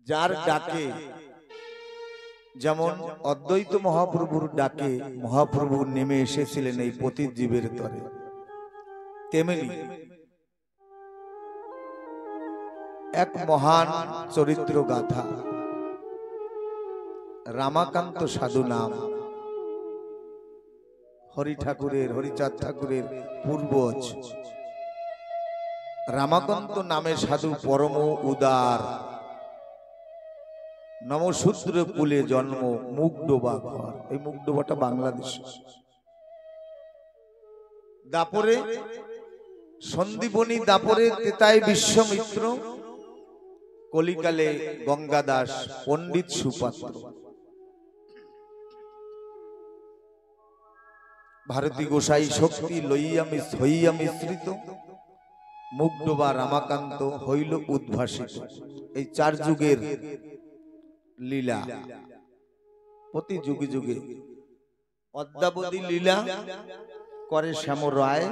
যার ডাকে যেমন অদ্বৈত মহাপ্রভুর ডাকে মহাপ্রভু নেমে এসেছিলেন এই পতিত জীবের তরে, তেমনি এক মহান চরিত্র গাথা রামাকান্ত সাধু নাম হরি ঠাকুরের, হরিচাঁদ ঠাকুরের পূর্বজ রামাকান্ত নামে সাধু পরম উদার, নমশূদ্র কুলে জন্ম, মুগডোবা ঘর। এই মুগডোবাটা বাংলাদেশ। দাপরে সন্দীপনী, দাপরে তেতাই বিশ্বমিত্র, কলিকালে গঙ্গাদাস, পণ্ডিত সুপাত্র। ভারতী গোসাই শক্তি লইয়া হইয়া মিশ্রিত, মুগডোবা রামাকান্ত হইল উদ্ভাসিত। এই চার যুগের লীলা, প্রতি যুগে যুগে অদ্যাবধি লীলা করে শ্যাম রায়,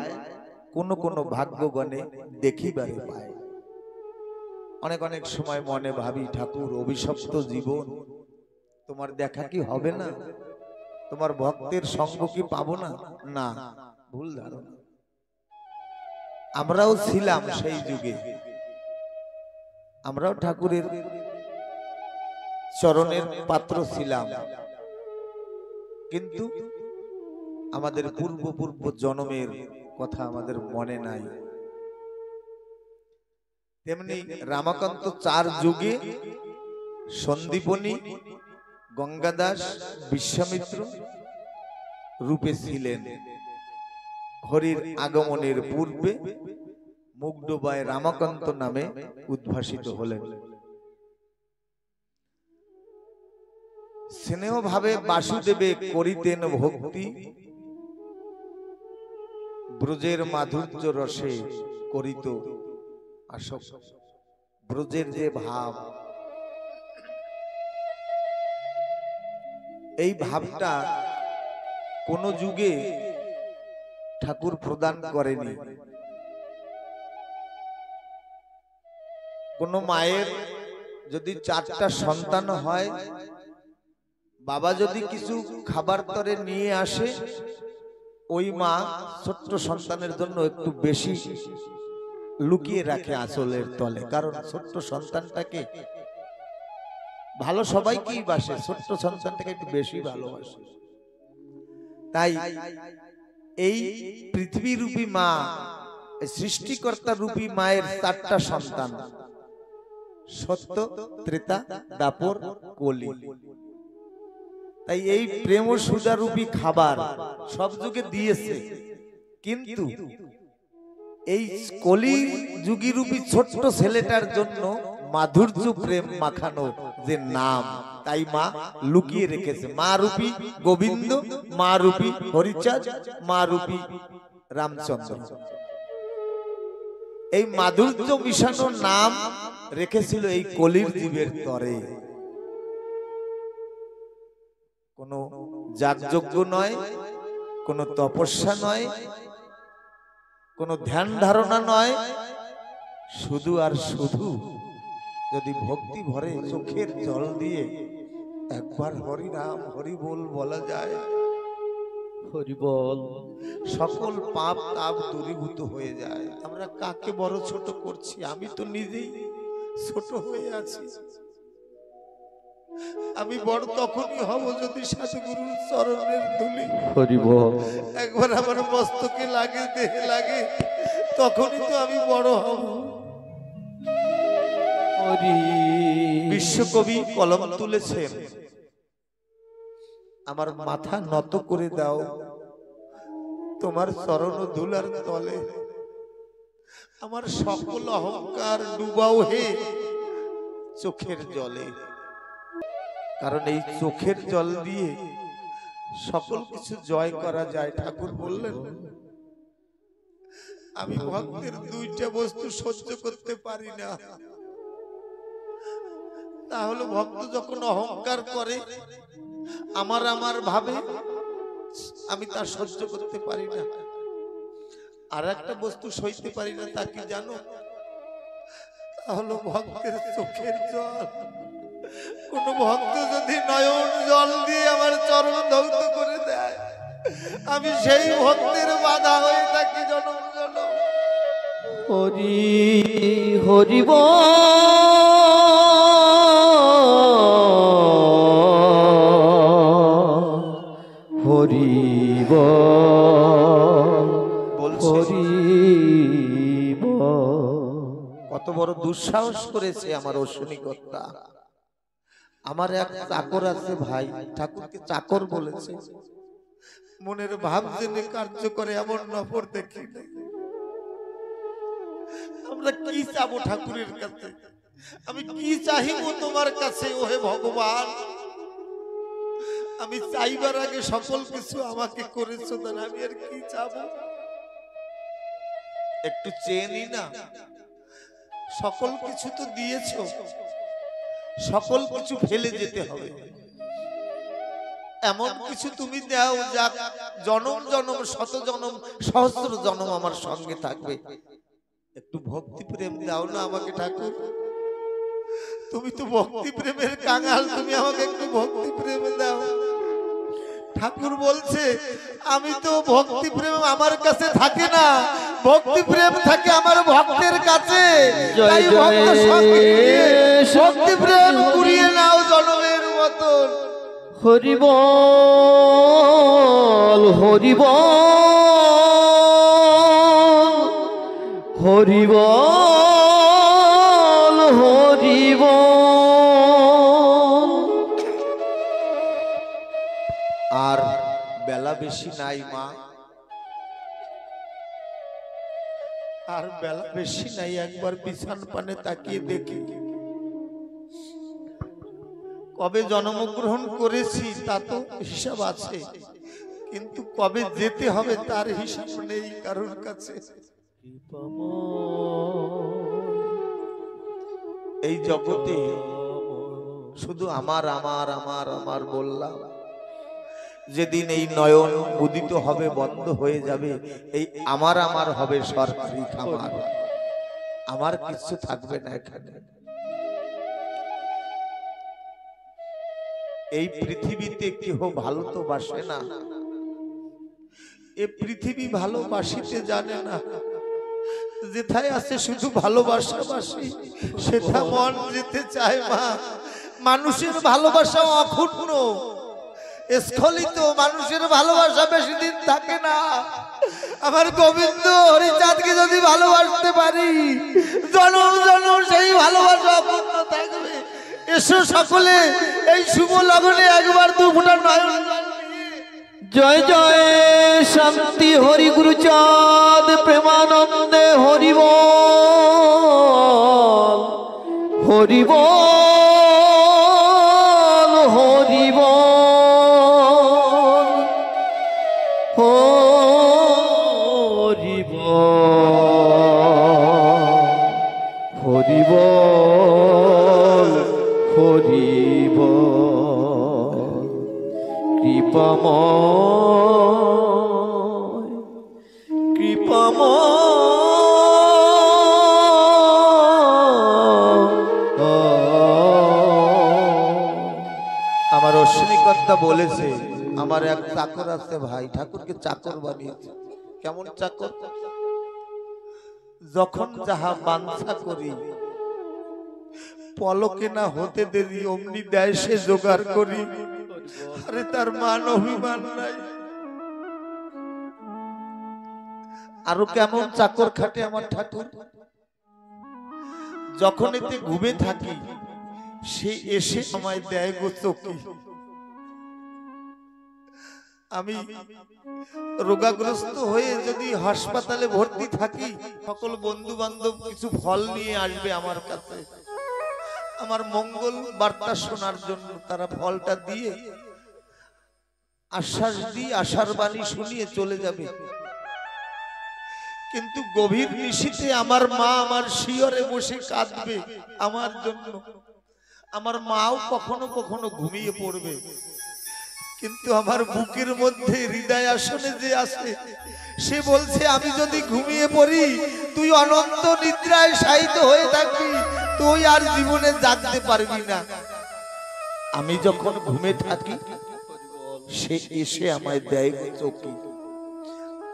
কোন কোন ভাগ্যগণে দেখিবারে পায়। অনেক অনেক সময় মনে ভাবি, ঠাকুর অভিশপ্ত জীবন, তোমার দেখা কি হবে না? তোমার ভক্তের সঙ্গ কি পাবো না? না, ভুল ধারণা। আমরাও ছিলাম সেই যুগে, আমরাও ঠাকুরের চরণের পাত্র ছিলাম, কিন্তু আমাদের পূর্ব জন্মের কথা আমাদের মনে নাই। তেমনি রামাকান্ত চার যুগে সন্দীপনী, গঙ্গাদাস, বিশ্বামিত্র রূপে ছিলেন। হরির আগমনের পূর্বে মুগডোবায় রামাকান্ত নামে উদ্ভাসিত হলেন। স্নেহ ভাবে বাসুদেবে করিতেন ভক্তি, ব্রজের মাধুর্য রসে করিত আসক্ত। ব্রজের যে ভাব, এই ভাবটা কোন যুগে ঠাকুর প্রদান করেনি। কোন মায়ের যদি চারটা সন্তান হয়, বাবা যদি কিছু খাবার তরে নিয়ে আসে, ওই মা ছোট্ট সন্তানের জন্য একটু বেশি লুকিয়ে রাখে আঁচলের তলে, কারণ ছোট্ট সন্তানটাকে ভালো সবাইকেই বাসে, ছোট্ট সন্তানটাকে একটু বেশি ভালোবাসে। তাই এই পৃথিবী রূপী মা, সৃষ্টিকর্তা রূপী মায়ের চারটা সন্তান, সত্য, ত্রেতা, দাপর, কলি। তাই এই প্রেম সুধা রূপী খাবার সব যুগে দিয়েছে, কিন্তু এই কলি যুগী রূপী ছোট্ট ছেলেটার জন্য মাধুর্য প্রেম মাখানো যে নাম, তাই মা লুকিয়ে রেখেছে। মা রূপী গোবিন্দ, মা রূপী হরিচাঁদ, মা রূপী রামচন্দ্র। এই মাধুর্য মিশানো নাম রেখেছিল এই কলির জীবের তরে। কোন যাগযজ্ঞ নয়, কোন তপস্যা নয়, কোন ধ্যান ধারণা নয়, শুধু আর শুধু যদি ভক্তি ভরে চোখের জল দিয়ে একবার হরি নাম হরি বল বলা যায়, হরি বল, সকল পাপ তাপ দূরীভূত হয়ে যায়। আমরা কাকে বড় ছোট করছি? আমি তো নিজেই ছোট হয়ে আছি। আমি বড় তখনই হব যদি সাধুগুরুর চরণের ধুলি হরি বল একবার আমার মস্তকে লাগে, দেহে লাগে, তখনই তো আমি বড় হব। বিশ্বকবি কলম তুলেছেন, আমার মাথা নত করে দাও তোমার চরণ ধুলার তলে, আমার সকল অহংকার ডুবাও হে চোখের জলে। কারণ এই চোখের জল দিয়ে সকল কিছু জয় করা যায়। ঠাকুর বললেন, আমি ভক্তের দুইটা বস্তু সহ্য করতে পারি না। তাহলে ভক্ত যখন অহংকার করে, আমার আমার ভাবে, আমি তা সহ্য করতে পারি না। আর একটা বস্তু সইতে পারি না, তা কি জানো? তাহলে ভক্তের চোখের জল। কোন ভক্ত যদি নয়ন জল দিয়ে আমার চরণ ধৌত করে দেয়, আমি সেই ভক্তের বাধা হয়ে থাকি জনম জনম। হরি হরি বল হরি বল হরি বল। কত বড় দুঃসাহস করেছে আমার অশ্বিনী কর্তা। আমার এক চাকর আছে ভাই, ঠাকুরকে চাকর বলেছে। মনের ভাব জেনে কার্য করে এমন নফর দেখি নাই। আমরা কি চাবো ঠাকুরের কাছে? আমি কি চাহিব তোমার কাছে ওহে ভগবান? আমি চাইবার আগে সকল কিছু আমাকে করেছো, তাহলে আমি আর কি চাবো? একটু চেয়ে নি না, সকল কিছু তো দিয়েছো, সকল কিছু ফেলে যেতে হবে। এমন কিছু তুমি দাও যা জনম জনম শত জনম সহস্র জনম আমার সঙ্গে থাকবে। একটু ভক্তি প্রেম দাও না আমাকে ঠাকুর। তুমি তো ভক্তি প্রেমের কাঙাল, তুমি আমাকে একটু ভক্তি প্রেম দাও। ঠাকুর বলছে আমি তো ভক্তি প্রেম আমার কাছে থাকে না, ভক্তি প্রেম থাকে আমার ভক্তের কাছে। তাই ভক্ত সঙ্গে ভক্তি প্রেম কুড়িয়ে নাও জনমের মতন। হরি বল হরি বল হরি বল হরি বল। আর বেলা বেশি নাই মা, আর বেলা বেশি নাই। একবার বিছান পানে তাকিয়ে দেখি, কবে জন্মগ্রহণ করেছি তা তো হিসাব আছে, কিন্তু কবে যেতে হবে তার হিসাব নেই কারোর কাছে। এই জগতে শুধু আমার আমার আমার আমার বললাম। যেদিন এই নয়ন উদিত হবে, বন্ধ হয়ে যাবে, এই আমার আমার হবে সরকারি খামার। আমার কিছু থাকবে না এখানে। এই পৃথিবীতে কেহ ভালো তো বাসে না, এ পৃথিবী ভালোবাসিতে জানে না। যেথায় আছে শুধু ভালোবাসা বাসি, সেথা মন যেতে চায় মা। মানুষের ভালোবাসা অক্ষুণ্ণ, স্খলিত। মানুষের ভালোবাসা বেশি দিন থাকে না। আমার গোবিন্দ হরিচাঁদকে যদি ভালোবাসতে পারি, জনম জনম সেই ভালোবাসা অক্ষুণ্ণ থাকবে। এসো সকলে এই শুভ লগনে একবার দু ফোঁটা নয়ন জল দিয়ে। জয় জয় শান্তি হরি গুরুচাঁদ প্রেমানন্দে হরি বল হরি বল হরি বল হরি বল হরি বল হরি বল। কৃপাময় আমার অশ্বিনীকর্তা বলেছে, আমার এক চাকর আছে ভাই, ঠাকুরকে চাকর বানিয়েছে। কেমন চাকর? যখন যাহা বাঞ্ছা করি, পলকে না হতে দেরি অমনি দেয় সে জোগাড় করি। আরে তার মান অভিমান নাই। আরো কেমন চাকর খাটে আমার ঠাকুর। যখন এতে ঘুমে থাকি, সে এসে আমায় দেয় গো চকি। আমি রোগাগ্রস্ত হয়ে যদি হাসপাতালে ভর্তি থাকি, সকল বন্ধু বান্ধব কিছু ফল নিয়ে আসবে আমার কাছে, আমার মঙ্গল বার্তা শোনার জন্য। তারা ফলটা দিয়ে আশ্বাস দিয়ে আশার বাণী শুনিয়ে চলে যাবে। কিন্তু গভীর নিশীথে আমার মা আমার শিয়রে বসে কাঁদবে আমার জন্য। আমার মাও কখনো কখনো ঘুমিয়ে পড়বে, কিন্তু আমার বুকের মধ্যে হৃদয় আসনে যে আছে, সে বলছে আমি যদি ঘুমিয়ে পড়ি, তুই অনন্ত নিদ্রায় শায়িত হয়ে থাকবি, তুই আর জীবনে জাগতে পারবি না। আমি যখন ঘুমে থাকি সে এসে আমায় দেয় চকি।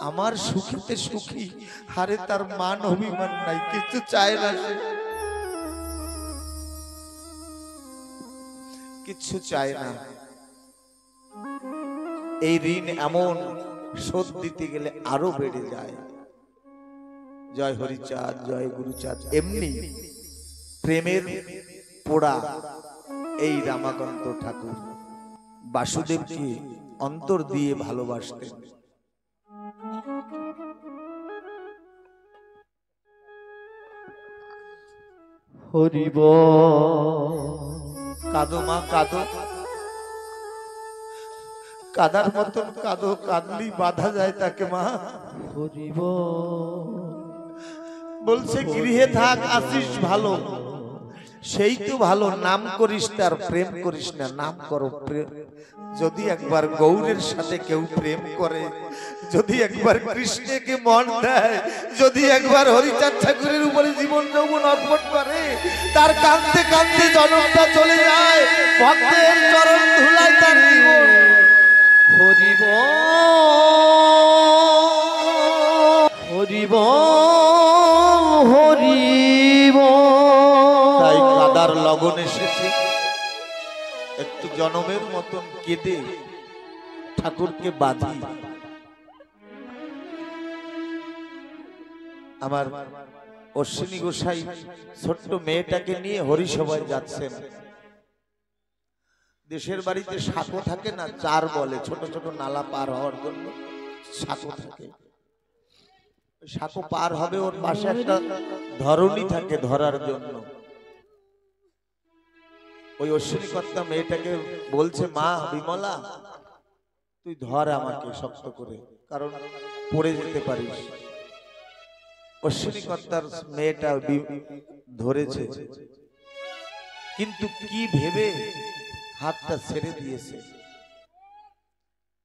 আমার সুখীতে সুখী, হারে তার মান অভিমান নাই, কিছু চায় না, সে কিছু চায় না। এই ঋণ এমন, শোধ দিতে গেলে আরো বেড়ে যায়। জয় হরিচাঁদ, জয় গুরুচাঁদ। এমনি প্রেমের পোড়া এই রামাকান্ত ঠাকুর বাসুদেবকে অন্তর দিয়ে ভালোবাসতেন। হরি বল। কাঁদো মা কাঁদো, কাদার মতন কাঁদো, কাঁদলি বাধা যায় তাকে মা। হরি বল। বলছে গৃহে থাক, আসিস ভালো, সেই তো ভালো, নাম করিস তার, প্রেম করিস না, নাম করো প্রেম। যদি একবার গৌরের সাথে কেউ প্রেম করে, যদি একবার কৃষ্ণকে মন দেয়, যদি একবার হরিচাঁদ ঠাকুরের উপরে জীবন যৌবন অর্পণ করে, তার কাঁদতে কাঁদতে জনমটা চলে যায়, ভক্তের চরণ ধুলায় তার জীবন। হরি বল। হরি বল। হরি বল। তাই কাদার লগন এসেছে, একটু জনমের মতন কেঁদে ঠাকুরকে বাঁধি। আমার অশ্বিনী গোসাই ছোট্ট মেয়েটাকে নিয়ে হরিসভায় যাচ্ছেন। দেশের বাড়িতে সাঁকো থাকে না, চার বলে, ছোট ছোট নালা পার হওয়ার জন্য সাঁকো থাকে। সাঁকো পার হবে, ওর পাশে একটা ধরনী থাকে ধরার জন্য। ওই অশ্বিনী কর্তা মেয়েটাকে বলছে, মা বিমলা তুই ধর আমাকে শক্ত করে, কারণ পড়ে যেতে পারিস। অশ্বিনী কর্তার মেয়েটা ধরেছে, কিন্তু কি ভেবে হাতটা ছেড়ে দিয়েছে।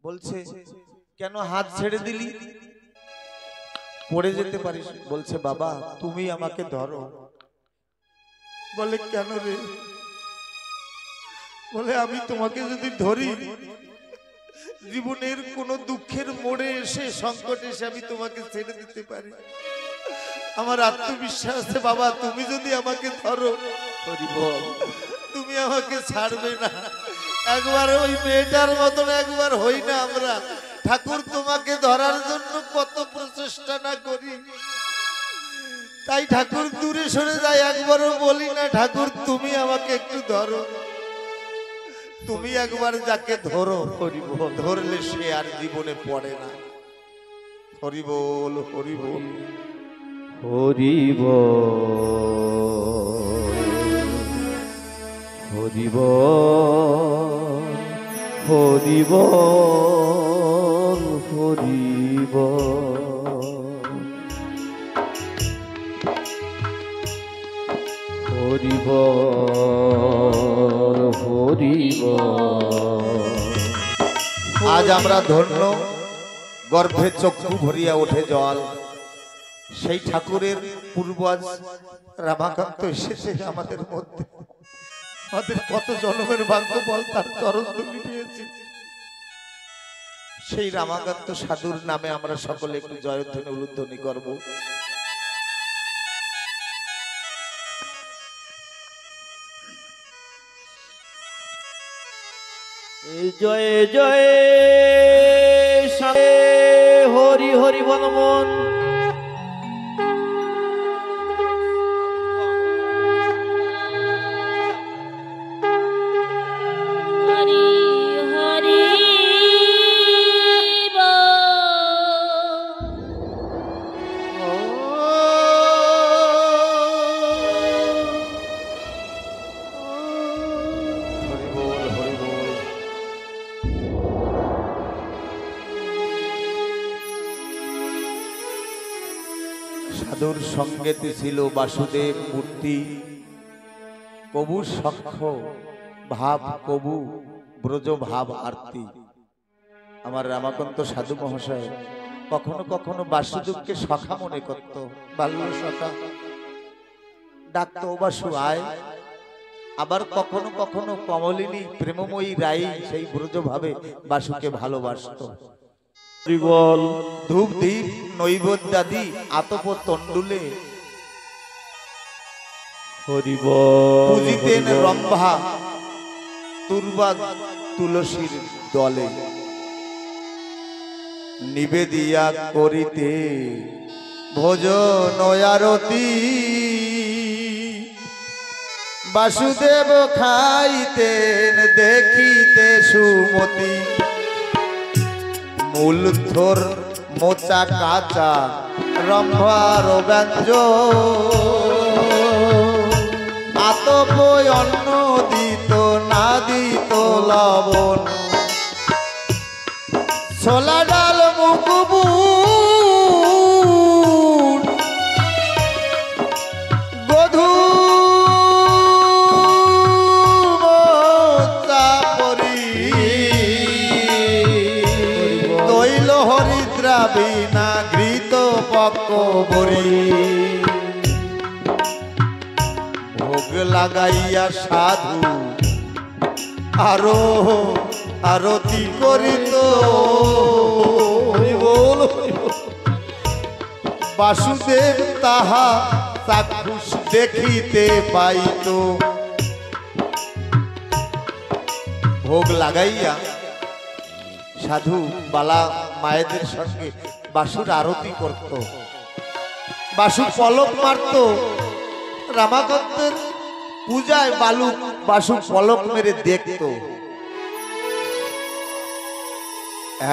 বলছে কেন হাত ছেড়ে দিলি, পড়ে যেতে পারিস। বলছে বাবা তুমি আমাকে ধরো। বলে কেন রে? বলে আমি তোমাকে যদি ধরি, জীবনের কোন দুঃখের মোড়ে এসে, সংকট এসে আমি তোমাকে ছেড়ে দিতে পারি। আমার আত্মবিশ্বাস আছে বাবা, তুমি যদি আমাকে ধরো, তুমি আমাকে ছাড়বে না। একবার ওই মেয়েটার মতন একবার হই না আমরা, ঠাকুর তোমাকে ধরার জন্য কত প্রচেষ্টা না করি। তাই ঠাকুর দূরে সরে যায়, একবারও বলি না ঠাকুর তুমি আমাকে একটু ধরো। তুমি একবার যাকে ধরো, ধরলে সে আর জীবনে পড়ে না। হরি বল, হরি বল। হরি বল। হরি বল। হরি বল। হরি বল। হরি বল। হরি বল। আজ আমরা ধন্য, গর্ভে চক্ষু ভরিয়া ওঠে জল। সেই ঠাকুরের পূর্বজ রামাকান্ত এসেছে আমাদের মধ্যে। আমাদের কত জন্মের ভাগ্য বল, তার চরণ ধুলি পেয়েছি। সেই রামাকান্ত সাধুর নামে আমরা সকলে একটু জয়ধ্বনি উলুধ্বনি করব। জয় জয় হরি হরি বল মন। সাধুর সঙ্গেতে ছিল বাসুদেব মূর্তি, কবু সখ্য ভাব, কবু ব্রজ ভাব আরতি। আমার রামাকান্ত সাধু মহাশয় কখনো কখনো বাসুদেবকে সখা মনে করত, বাল্য সখা। ডাকতো বাসু আয়, আবার কখনো কখনো কমলিনী প্রেমময়ী রাই সেই ব্রজভাবে বাসুকে ভালোবাসত। হরি বল, ধূপ দীপ নৈবেদ্যাদি আতপ তণ্ডুলে হরি বল, পূজিতেন রম্ভা তুর্বা তুলসীর দলে, নিবেদিয়া করিতে ভোজন আরতি, বাসুদেব খাইতেন দেখিতে সুমতি, মূল থোর মোচা কাঁচা রম্ভার ব্যঞ্জ, আতপ অন্ন দিত না দিত লবণ, ছোলা ডাল মুখবুট গধু চাপরি, তৈল হরিদ্রা বিনা ঘৃত পক্ক বরি, ভোগ লাগাইয়া সাধু আরো আরতি করিত, বাসুদেব তাহা চাক্ষুষ দেখিতে পাইত। ভোগ লাগাইয়া সাধু বালা মায়েদের সঙ্গে বাসুর আরতি করত, বাসু পলক মারত, রামাকান্তের পূজায় বাসু পলক মেরে দেখত।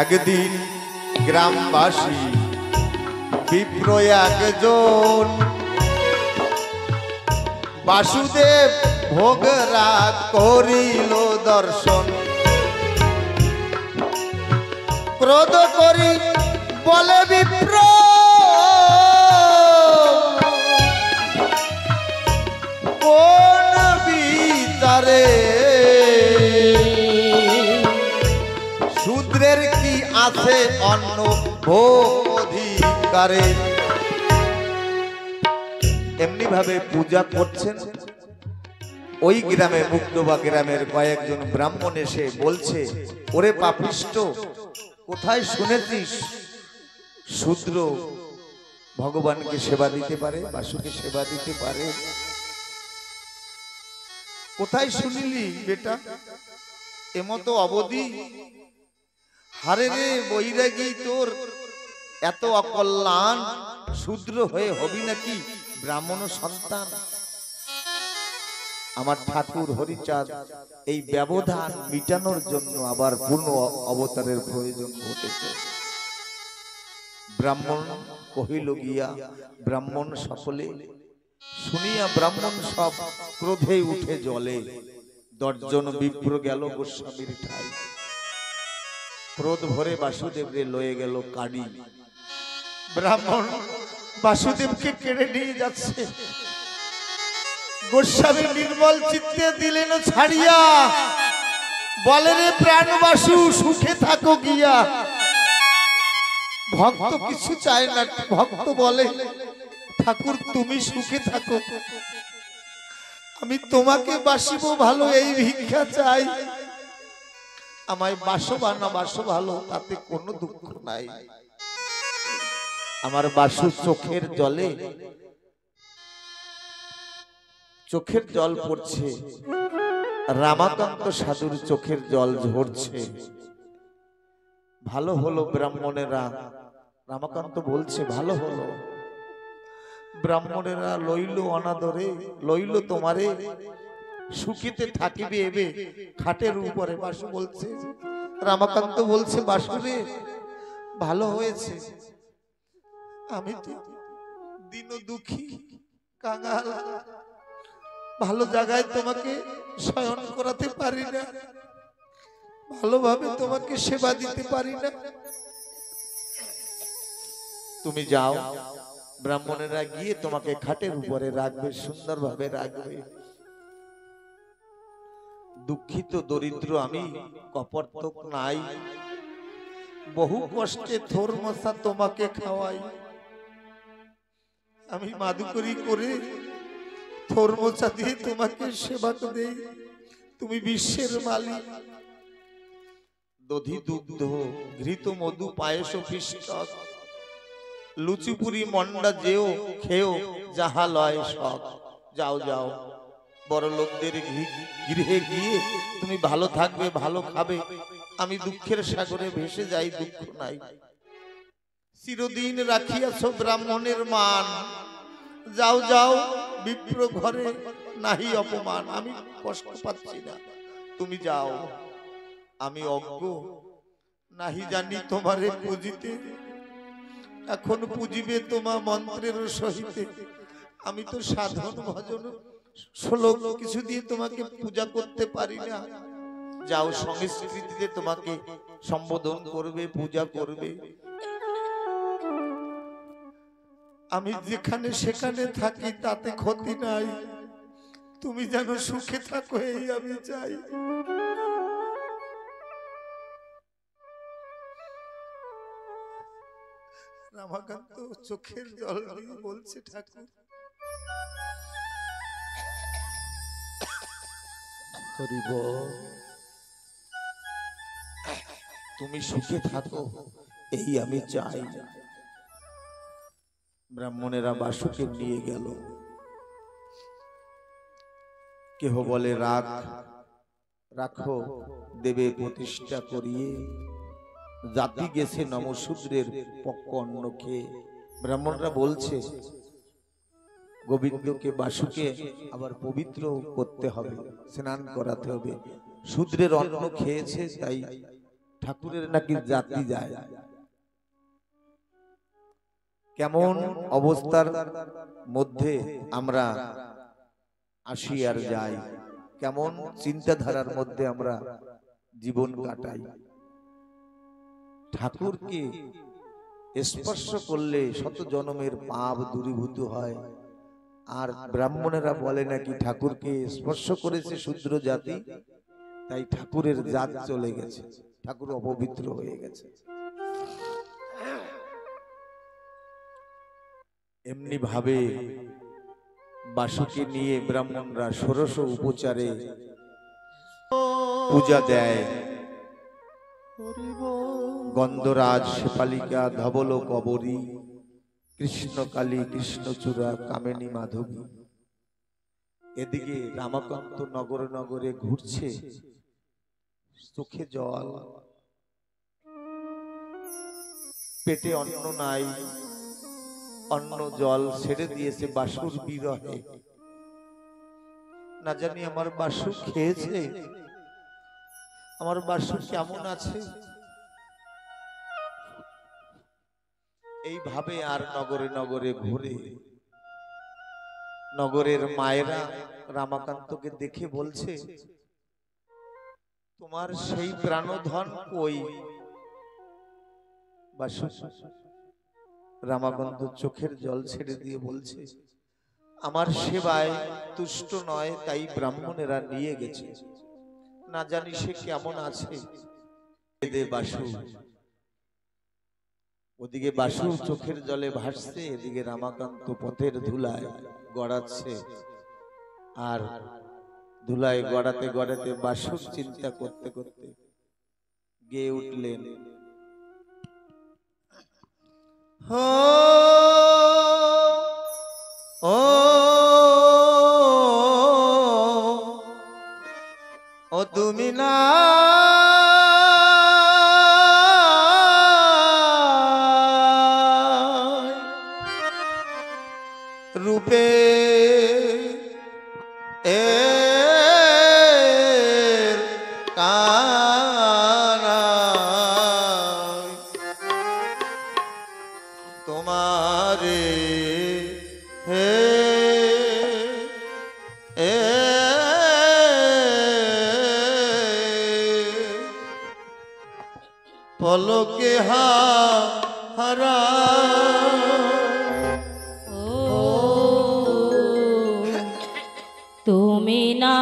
একদিন গ্রামবাসী বিপ্র একজন, বাসুদেব ভোগ রাগ করিল দর্শন, ক্রোধ করি বলে বিপ্র, কোন বিচারে শূদ্রের কি আছে অন্ন ভোগ অধিকারে। এমনি ভাবে পূজা করছেন, ওই গ্রামে মুগ্ধবা গ্রামের কয়েকজন ব্রাহ্মণ এসে বলছে, ওরে পাপিষ্ট, কোথায় শুনেছিস শূদ্র ভগবানকে সেবা দিতে পারে, বাসুকে সেবা দিতে পারে? কোথায় শুনিলি বেটা এমতো অবধি? হারে রে বৈরাগী, তোর এত অকল্যাণ, শূদ্র হয়ে হবি নাকি ব্রাহ্মণ সন্তান? আমার ঠাকুর হরিচাঁদ এই ব্যবধান মিটানোর জন্য আবার পূর্ণ অবতারের প্রয়োজন ঘটেছে। ব্রাহ্মণ কহিল গিয়া, ব্রাহ্মণ সকলে শুনিয়া ব্রাহ্মণ সব ক্রোধে উঠে জলে, 10 জন বিপ্র গেল গোস্বামীর ঠাই, ক্রোধ ভরে বাসুদেবরে লয়ে গেল কাড়ি। ব্রাহ্মণ বাসুদেবকে কেড়ে নিয়ে যাচ্ছে, গোস্বামী নির্মল চিত্তে দিলেন ছাড়িয়া, বলে রে প্রাণ বাসু সুখে থাকো গিয়া। ভক্ত কিছু চায় না, ভক্ত বলে ঠাকুর তুমি সুখে থাকো, আমি তোমাকে বাসিব ভালো এই ভিক্ষা চাই, আমায় বাসো বা না বাসো ভালো তাতে কোনো দুঃখ নাই। আমার বাসু চোখের জলে চোখের জল পড়ছে, রামাকান্ত সাধুর চোখের জল ঝরছে। ভালো হলো ব্রাহ্মণেরা, রামাকান্ত বলছে ভালো হলো ব্রাহ্মণেরা লইল অনাদরে, লইল তোমারে, সুখীতে থাকিবে এবে খাটের উপরে। বাসু বলছে, রামাকান্ত বলছে বাসুরে ভালো হয়েছে, আমি তো দিন দুঃখী কাঙাল, ভালো জায়গায় তোমাকে শয়ন করাতে পারি না, ভালোভাবে তোমাকে সেবা দিতে পারি না, তুমি যাও, ব্রাহ্মণেরা গিয়ে তোমাকে খাটের উপরে রাখবে, সুন্দরভাবে রাখবে। দুঃখিত দরিদ্র আমি, কপর্তক নাই, বহু কষ্টে থোর মশা তোমাকে খাওয়াই, আমি মাদুকরি করে থর্মচা দিয়ে তোমাকে সেবা দেই। তুমি বিশ্বের মালিক। দধি দুগ্ধ ঘৃত মধু পায়েস পিষ্টক লুচিপুরি মন্ডা যেও খেও যাহা লয় সব। যাও যাও, বড় লোকদের গৃহে গিয়ে তুমি ভালো থাকবে, ভালো খাবে। আমি দুঃখের সাগরে ভেসে যাই, দুঃখ নাই। চিরদিন রাখিয়াছ ব্রাহ্মণের মান। যাও যাও, বিপ্র ঘরে নাহি অপমান। আমি কষ্ট পাচ্ছি না, তুমি যাও। আমি অজ্ঞ, নাহি জানি তোমারে পুজিতে। এখন পুজিবে তোমা মন্ত্রের সহিতে। আমি তো সাধন ভজন শ্লোক কিছু দিয়ে তোমাকে পূজা করতে পারি না। যাও, সংস্কৃতিতে তোমাকে সম্বোধন করবে, পূজা করবে। আমি যেখানে সেখানে থাকি, তাতে ক্ষতি নাই। তুমি যেন সুখে থাকো, এই আমি চাই। রামাকান্ত চোখের জল দিয়ে বলছে, ঠাকুর তুমি সুখে থাকো, এই আমি চাই। ব্রাহ্মণেরা বাসুকে নিয়ে গেল। কেহ বলে রাখো, দেবে প্রতিষ্ঠা করিয়ে। জাতি গেছে নমশূদ্রের পক্ষ অন্ন খেয়ে। ব্রাহ্মণরা বলছে গোবিন্দকে, বাসুকে আবার পবিত্র করতে হবে, স্নান করাতে হবে। শূদ্রের অন্ন খেয়েছে, তাই ঠাকুরের নাকি জাতি যায়। কেমন অবস্থার মধ্যে আমরা আসি আর যাই, কেমন চিন্তাধারার মধ্যে আমরা জীবন কাটাই। ঠাকুরকে স্পর্শ করলে শত জন্মের পাপ দূরীভূত হয়। আর ব্রাহ্মণেরা বলে নাকি ঠাকুরকে স্পর্শ করেছে শূদ্র জাতি, তাই ঠাকুরের জাত চলে গেছে, ঠাকুর অপবিত্র হয়ে গেছে। এমনি ভাবে বাসুকে নিয়ে ব্রাহ্মণরা ষোড়শ উপচারে পূজা দেয়। গন্ধরাজ, শেপালিকা, ধবল কবরী, কৃষ্ণকালী, কৃষ্ণচূড়া, কামিনী, মাধবী। এদিকে রামাকান্ত নগরে নগরে ঘুরছে, চোখে জল, পেটে অন্ন নাই। অন্ন জল ছেড়ে দিয়েছে বাসুর বিরহে। না জানি আমার বাসু খেয়েছে, আমার বাসু কেমন আছে। এইভাবে আর নগরে নগরে ঘুরে। নগরের মায়েরা রামাকান্তকে দেখে বলছে, তোমার সেই প্রাণধন কই? বাসু রামাকান্ত চোখের জল ছেড়ে দিয়ে বলছে, আমার সেবায় তুষ্ট নয়, তাই ব্রাহ্মণেরা নিয়ে গেছে। না জানি সে কেমন আছে। বাসু ওদিকে বাসু চোখের জলে ভাসছে, এদিকে রামাকান্ত পথের ধুলায় গড়াচ্ছে। আর ধুলায় গড়াতে গড়াতে বাসু চিন্তা করতে করতে গেয়ে উঠলেন, ও তুমি না রূপে তোমারে হে পলকে হারা তুমি না